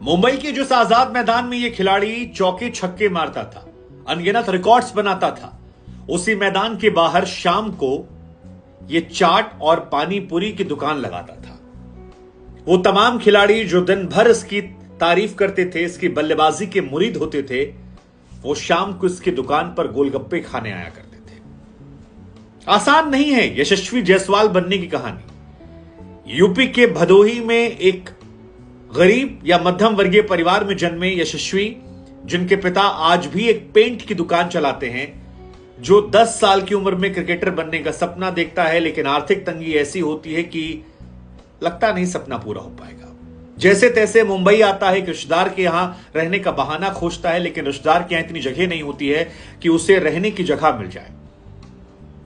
मुंबई के जिस आजाद मैदान में यह खिलाड़ी चौके छक्के मारता था, अनगिनत रिकॉर्ड्स बनाता था, उसी मैदान के बाहर शाम को यह चाट और पानी पूरी की दुकान लगाता था। वो तमाम खिलाड़ी जो दिन भर इसकी तारीफ करते थे, इसकी बल्लेबाजी के मुरीद होते थे, वो शाम को इसकी दुकान पर गोलगप्पे खाने आया करते थे। आसान नहीं है यशस्वी जायसवाल बनने की कहानी। यूपी के भदोही में एक गरीब या मध्यम वर्गीय परिवार में जन्मे यशस्वी, जिनके पिता आज भी एक पेंट की दुकान चलाते हैं, जो 10 साल की उम्र में क्रिकेटर बनने का सपना देखता है, लेकिन आर्थिक तंगी ऐसी होती है कि लगता नहीं सपना पूरा हो पाएगा। जैसे तैसे मुंबई आता है, एक रिश्तेदार के यहां रहने का बहाना खोजता है, लेकिन रिश्तेदार के यहां इतनी जगह नहीं होती है कि उसे रहने की जगह मिल जाए।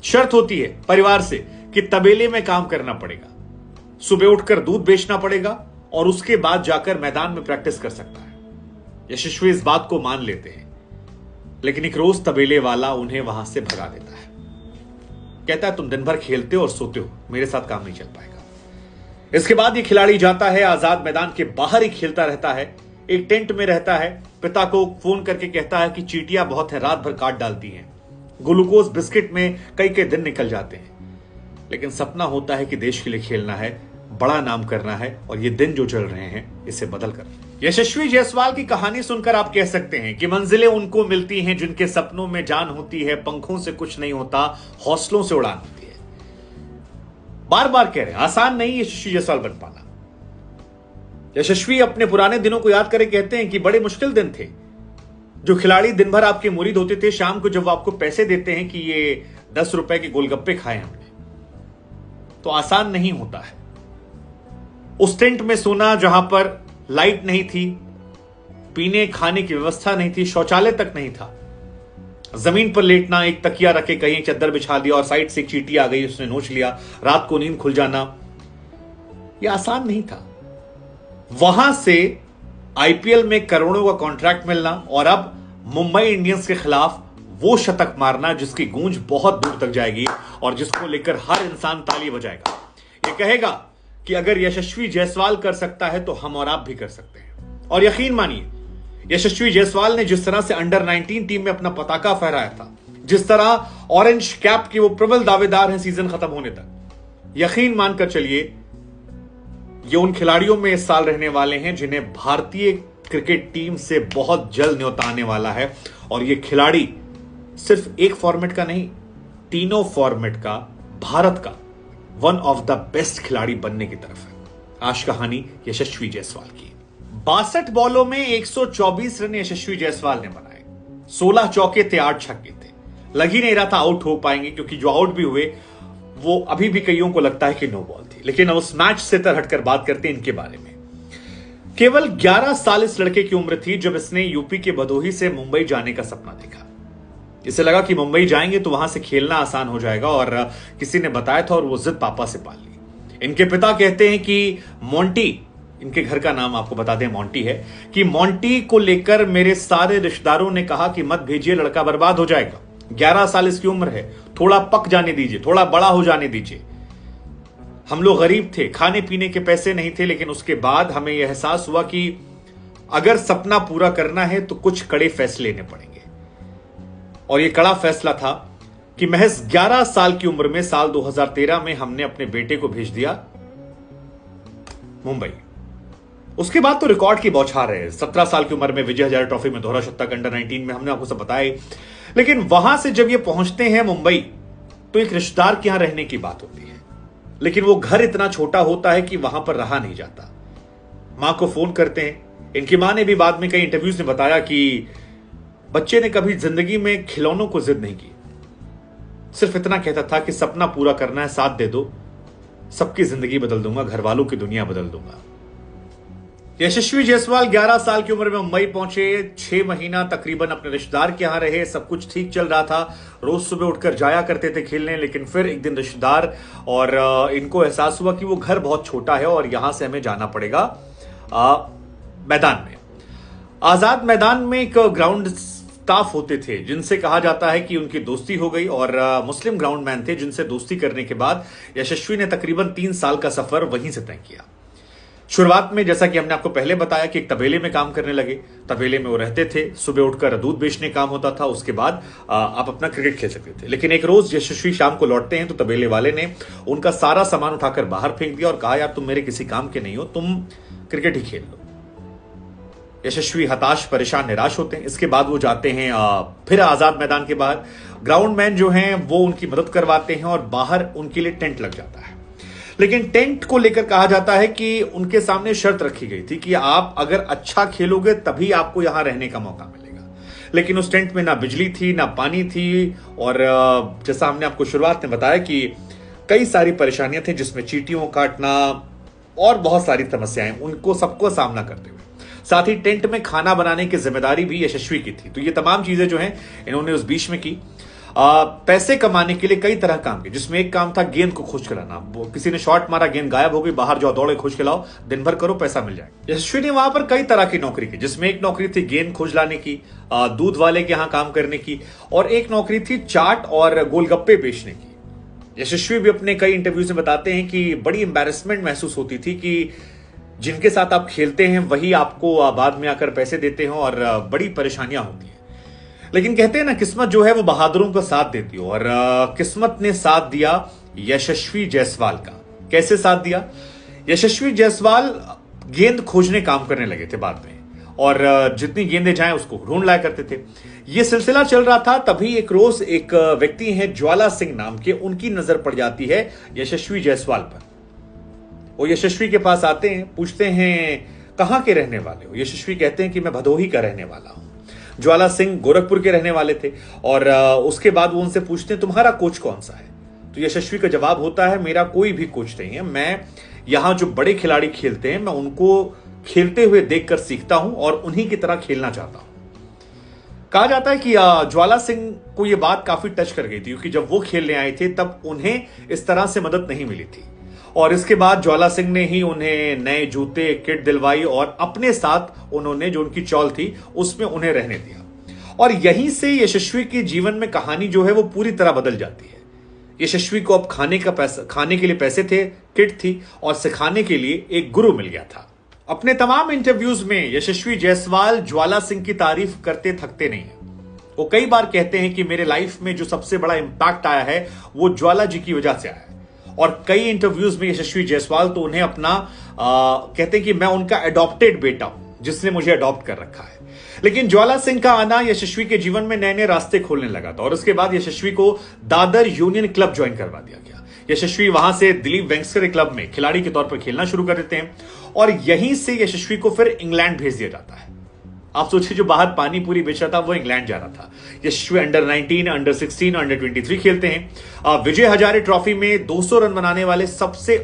शर्त होती है परिवार से कि तबेले में काम करना पड़ेगा, सुबह उठकर दूध बेचना पड़ेगा और उसके बाद जाकर मैदान में प्रैक्टिस कर सकता है। यशस्वी इस बात को मान लेते हैं, लेकिन एक रोज तबेले वाला उन्हें वहां से भगा देता है। कहता है तुम दिन भर खेलते हो और सोते हो, मेरे साथ काम नहीं चल पाएगा। इसके बाद ये खिलाड़ी जाता है, आजाद मैदान के बाहर ही खेलता रहता है, एक टेंट में रहता है। पिता को फोन करके कहता है कि चींटियां बहुत है, रात भर काट डालती हैं, ग्लूकोज बिस्किट में कई कई दिन निकल जाते हैं, लेकिन सपना होता है कि देश के लिए खेलना है, बड़ा नाम करना है, और ये दिन जो चल रहे हैं इसे बदल कर। यशस्वी जायसवाल की कहानी सुनकर आप कह सकते हैं कि मंजिलें उनको मिलती हैं जिनके सपनों में जान होती है, पंखों से कुछ नहीं होता, हौसलों से उड़ान होती है। बार बार कह रहे हैं आसान नहीं यशस्वी जायसवाल बन पाना। यशस्वी अपने पुराने दिनों को याद करके कहते हैं कि बड़े मुश्किल दिन थे। जो खिलाड़ी दिन भर आपके मुरीद होते थे, शाम को जब वो आपको पैसे देते हैं कि ये 10 रुपए के गोलगप्पे खाए हमने, तो आसान नहीं होता है। उस टेंट में सोना जहां पर लाइट नहीं थी, पीने खाने की व्यवस्था नहीं थी, शौचालय तक नहीं था, जमीन पर लेटना, एक तकिया रखे कहीं चादर बिछा दिया और साइड से एक चींटी आ गई, उसने नोच लिया, रात को नींद खुल जाना, यह आसान नहीं था। वहां से आईपीएल में करोड़ों का कॉन्ट्रैक्ट मिलना और अब मुंबई इंडियंस के खिलाफ वो शतक मारना जिसकी गूंज बहुत दूर तक जाएगी और जिसको लेकर हर इंसान ताली बजाएगा। ये कहेगा कि अगर यशस्वी जायसवाल कर सकता है तो हम और आप भी कर सकते हैं। और यकीन मानिए, यशस्वी जायसवाल ने जिस तरह से अंडर 19 टीम में अपना पताका फहराया था, जिस तरह ऑरेंज कैप के वो प्रबल दावेदार हैं सीजन खत्म होने तक, यकीन मानकर चलिए ये उन खिलाड़ियों में इस साल रहने वाले हैं जिन्हें भारतीय क्रिकेट टीम से बहुत जल्द न्योता आने वाला है। और ये खिलाड़ी सिर्फ एक फॉर्मेट का नहीं, तीनों फॉर्मेट का भारत का वन ऑफ द बेस्ट खिलाड़ी बनने की तरफ है। आज कहानी यशस्वी जायसवाल की। 62 बॉलों में 124 रन यशस्वी जायसवाल ने बनाए, 16 चौके थे, 8 छक्के थे। लग ही नहीं रहा था आउट हो पाएंगे, क्योंकि जो आउट भी हुए वो अभी भी कईयों को लगता है कि नो बॉल थी। लेकिन उस मैच से हटकर बात करते हैं इनके बारे में। केवल 11 साल इस लड़के की उम्र थी जब इसने यूपी के भदोही से मुंबई जाने का सपना देखा। इसे लगा कि मुंबई जाएंगे तो वहां से खेलना आसान हो जाएगा, और किसी ने बताया था और वो जिद पापा से पाल ली। इनके पिता कहते हैं कि मोंटी, इनके घर का नाम आपको बता दें मोंटी है, कि मोंटी को लेकर मेरे सारे रिश्तेदारों ने कहा कि मत भेजिए, लड़का बर्बाद हो जाएगा, 11 साल इसकी उम्र है, थोड़ा पक जाने दीजिए, थोड़ा बड़ा हो जाने दीजिए। हम लोग गरीब थे, खाने पीने के पैसे नहीं थे, लेकिन उसके बाद हमें यह एहसास हुआ कि अगर सपना पूरा करना है तो कुछ कड़े फैसले लेने पड़ेंगे। और यह कड़ा फैसला था कि महज 11 साल की उम्र में साल 2013 में हमने अपने बेटे को भेज दिया मुंबई। उसके बाद तो रिकॉर्ड की बौछार है। 17 साल की उम्र में विजय हजारे ट्रॉफी में दोहरा शतक, अंडर 19 में, हमने आपको सब बताया। लेकिन वहां से जब ये पहुंचते हैं मुंबई, तो एक रिश्तेदार के यहां रहने की बात होती है, लेकिन वो घर इतना छोटा होता है कि वहां पर रहा नहीं जाता। मां को फोन करते हैं। इनकी मां ने भी बाद में कई इंटरव्यूज में बताया कि बच्चे ने कभी जिंदगी में खिलौनों को जिद नहीं की, सिर्फ इतना कहता था कि सपना पूरा करना है, साथ दे दो, सबकी जिंदगी बदल दूंगा, घर वालों की दुनिया बदल दूंगा। यशस्वी जायसवाल 11 साल की उम्र में मुंबई पहुंचे, 6 महीना तकरीबन अपने रिश्तेदार के यहां रहे, सब कुछ ठीक चल रहा था, रोज सुबह उठकर जाया करते थे खेलने। लेकिन फिर एक दिन रिश्तेदार और इनको एहसास हुआ कि वो घर बहुत छोटा है और यहां से हमें जाना पड़ेगा मैदान में। आजाद मैदान में एक ग्राउंड स्टाफ होते थे जिनसे कहा जाता है कि उनकी दोस्ती हो गई, और मुस्लिम ग्राउंडमैन थे जिनसे दोस्ती करने के बाद यशस्वी ने तकरीबन 3 साल का सफर वहीं से तय किया। शुरुआत में जैसा कि हमने आपको पहले बताया कि एक तबेले में काम करने लगे, तबेले में वो रहते थे, सुबह उठकर दूध बेचने काम होता था, उसके बाद आप अपना क्रिकेट खेल सकते थे। लेकिन एक रोज यशस्वी शाम को लौटते हैं तो तबेले वाले ने उनका सारा सामान उठाकर बाहर फेंक दिया और कहा, यार तुम मेरे किसी काम के नहीं हो, तुम क्रिकेट ही खेल लो। यशस्वी हताश, परेशान, निराश होते हैं। इसके बाद वो जाते हैं फिर आजाद मैदान के बाहर। ग्राउंड मैन जो हैं वो उनकी मदद करवाते हैं और बाहर उनके लिए टेंट लग जाता है। लेकिन टेंट को लेकर कहा जाता है कि उनके सामने शर्त रखी गई थी कि आप अगर अच्छा खेलोगे तभी आपको यहां रहने का मौका मिलेगा। लेकिन उस टेंट में ना बिजली थी, ना पानी थी, और जैसा हमने आपको शुरुआत में बताया कि कई सारी परेशानियां थी, जिसमें चींटियों काटना और बहुत सारी समस्याएं उनको सबको सामना करते हुए। साथ ही टेंट में खाना बनाने की जिम्मेदारी भी यशस्वी की थी। तो ये तमाम चीजें जो हैं इन्होंने उस बीच में की। पैसे कमाने के लिए कई तरह काम किए, जिसमें एक काम था गेंद को खोज खिलाना। किसी ने शॉट मारा, गेंद गायब हो गई, बाहर जाओ, दौड़े, खोज खिलाओ, दिन भर करो, पैसा मिल जाएगा। यशस्वी ने वहां पर कई तरह की नौकरी की, जिसमें एक नौकरी थी गेंद खोज लाने की, दूध वाले के यहां काम करने की, और एक नौकरी थी चाट और गोलगप्पे बेचने की। यशस्वी भी अपने कई इंटरव्यूज में बताते हैं कि बड़ी एम्बैरेसमेंट महसूस होती थी कि जिनके साथ आप खेलते हैं वही आपको बाद में आकर पैसे देते हैं, और बड़ी परेशानियां होती हैं। लेकिन कहते हैं ना, किस्मत जो है वो बहादुरों का साथ देती है, और किस्मत ने साथ दिया यशस्वी जायसवाल का। कैसे साथ दिया? यशस्वी जायसवाल गेंद खोजने काम करने लगे थे बाद में, और जितनी गेंदें जाएं उसको ढूंढ लाया करते थे। यह सिलसिला चल रहा था, तभी एक रोज एक व्यक्ति है ज्वाला सिंह नाम के, उनकी नजर पड़ जाती है यशस्वी जायसवाल पर। वो यशस्वी के पास आते हैं, पूछते हैं कहां के रहने वाले हो? यशस्वी कहते हैं कि मैं भदोही का रहने वाला हूं। ज्वाला सिंह गोरखपुर के रहने वाले थे, और उसके बाद वो उनसे पूछते हैं तुम्हारा कोच कौन सा है? तो यशस्वी का जवाब होता है, मेरा कोई भी कोच नहीं है, मैं यहां जो बड़े खिलाड़ी खेलते हैं मैं उनको खेलते हुए देखकर सीखता हूं और उन्हीं की तरह खेलना चाहता हूं। कहा जाता है कि ज्वाला सिंह को यह बात काफी टच कर गई थी, क्योंकि जब वो खेलने आए थे तब उन्हें इस तरह से मदद नहीं मिली थी, और इसके बाद ज्वाला सिंह ने ही उन्हें नए जूते, किट दिलवाई, और अपने साथ उन्होंने जो उनकी चौल थी उसमें उन्हें रहने दिया। और यहीं से यशस्वी के जीवन में कहानी जो है वो पूरी तरह बदल जाती है। यशस्वी को अब खाने के लिए पैसे थे, किट थी, और सिखाने के लिए एक गुरु मिल गया था। अपने तमाम इंटरव्यूज में यशस्वी जायसवाल ज्वाला सिंह की तारीफ करते थकते नहीं है। वो कई बार कहते हैं कि मेरे लाइफ में जो सबसे बड़ा इंपैक्ट आया है वो ज्वाला जी की वजह से आया है। और कई इंटरव्यूज में यशस्वी जायसवाल तो उन्हें अपना कहते हैं कि मैं उनका एडॉप्टेड बेटा हूं, जिसने मुझे अडॉप्ट कर रखा है। लेकिन ज्वाला सिंह का आना यशस्वी के जीवन में नए नए रास्ते खोलने लगा था, और उसके बाद यशस्वी को दादर यूनियन क्लब ज्वाइन करवा दिया गया। यशस्वी वहां से दिलीप वेंकसरे क्लब में खिलाड़ी के तौर पर खेलना शुरू कर देते हैं, और यहीं से यशस्वी को फिर इंग्लैंड भेज दिया जाता है। आप सोचिए, जो बाहर पानी पूरी बेच रहा था वो इंग्लैंड जा रहा था। यशस्वी अंडर 19, अंडर 16, अंडर 23 खेलते हैं। विजय हजारे ट्रॉफी में 200 रन बनाने वाले सबसे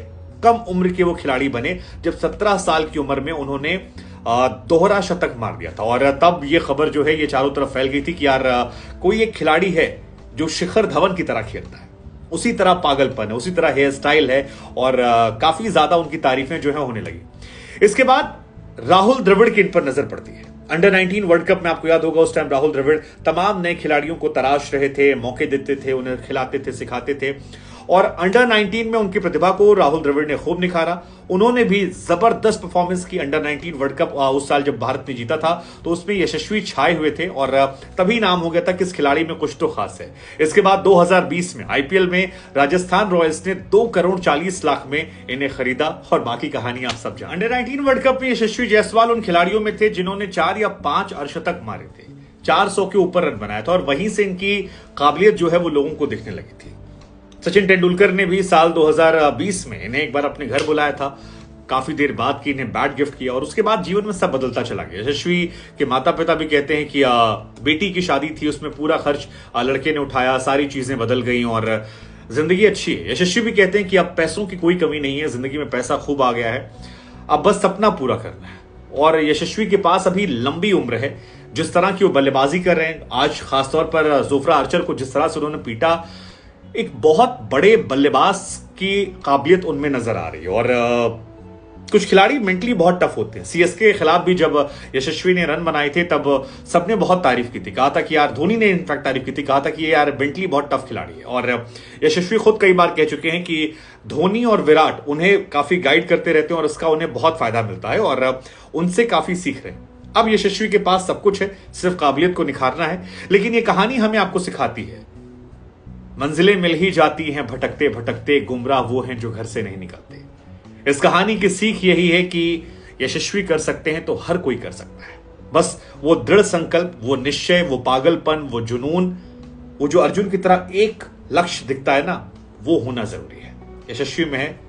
कम उम्र के वो खिलाड़ी बने, जब 17 साल की उम्र में उन्होंने दोहरा शतक मार दिया था। और तब ये खबर जो है ये चारों तरफ फैल गई थी कि यार कोई एक खिलाड़ी है जो शिखर धवन की तरह खेलता है, उसी तरह पागलपन है, उसी तरह हेयर स्टाइल है, और काफी ज्यादा उनकी तारीफें जो है होने लगी। इसके बाद राहुल द्रविड़ की इन पर नजर पड़ती है। अंडर 19 वर्ल्ड कप में आपको याद होगा, उस टाइम राहुल द्रविड़ तमाम नए खिलाड़ियों को तराश रहे थे, मौके देते थे, उन्हें खिलाते थे, सिखाते थे, और अंडर 19 में उनकी प्रतिभा को राहुल द्रविड़ ने खूब निखारा। उन्होंने भी जबरदस्त परफॉर्मेंस की। अंडर 19 वर्ल्ड कप उस साल जब भारत ने जीता था तो उसमें यशस्वी छाए हुए थे, और तभी नाम हो गया था कि इस खिलाड़ी में कुछ तो खास है। इसके बाद 2020 में आईपीएल में राजस्थान रॉयल्स ने 2 करोड़ 40 लाख में इन्हें खरीदा, और बाकी कहानी आप सब जानते हैं। अंडर 19 वर्ल्ड कप में यशस्वी जायसवाल उन खिलाड़ियों में थे जिन्होंने 4 या 5 अर्धशतक मारे थे, 400 के ऊपर रन बनाया था, और वहीं से इनकी काबिलियत जो है वो लोगों को दिखने लगी थी। सचिन तेंदुलकर ने भी साल 2020 में इन्हें एक बार अपने घर बुलाया था, काफी देर बाद की इन्हें बैट गिफ्ट किया, और उसके बाद जीवन में सब बदलता चला गया। यशस्वी के माता पिता भी कहते हैं कि बेटी की शादी थी, उसमें पूरा खर्च लड़के ने उठाया, सारी चीजें बदल गई और जिंदगी अच्छी है। यशस्वी भी कहते हैं कि अब पैसों की कोई कमी नहीं है, जिंदगी में पैसा खूब आ गया है, अब बस सपना पूरा करना है। और यशस्वी के पास अभी लंबी उम्र है। जिस तरह की वो बल्लेबाजी कर रहे हैं, आज खासतौर पर जोफ्रा आर्चर को जिस तरह से उन्होंने पीटा, एक बहुत बड़े बल्लेबाज की काबिलियत उनमें नजर आ रही है। और कुछ खिलाड़ी मेंटली बहुत टफ होते हैं। सीएसके के खिलाफ भी जब यशस्वी ने रन बनाए थे तब सबने बहुत तारीफ की थी, कहा था कि यार, धोनी ने इनफैक्ट तारीफ की थी, कहा था कि ये यार मेंटली बहुत टफ खिलाड़ी है। और यशस्वी खुद कई बार कह चुके हैं कि धोनी और विराट उन्हें काफी गाइड करते रहते हैं और इसका उन्हें बहुत फायदा मिलता है और उनसे काफी सीख रहे हैं। अब यशस्वी के पास सब कुछ है, सिर्फ काबिलियत को निखारना है। लेकिन ये कहानी हमें आपको सिखाती है, मंजिलें मिल ही जाती हैं भटकते भटकते, गुमराह वो हैं जो घर से नहीं निकलते। इस कहानी की सीख यही है कि यशस्वी कर सकते हैं तो हर कोई कर सकता है। बस वो दृढ़ संकल्प, वो निश्चय, वो पागलपन, वो जुनून, वो जो अर्जुन की तरह एक लक्ष्य दिखता है ना, वो होना जरूरी है। यशस्वी में है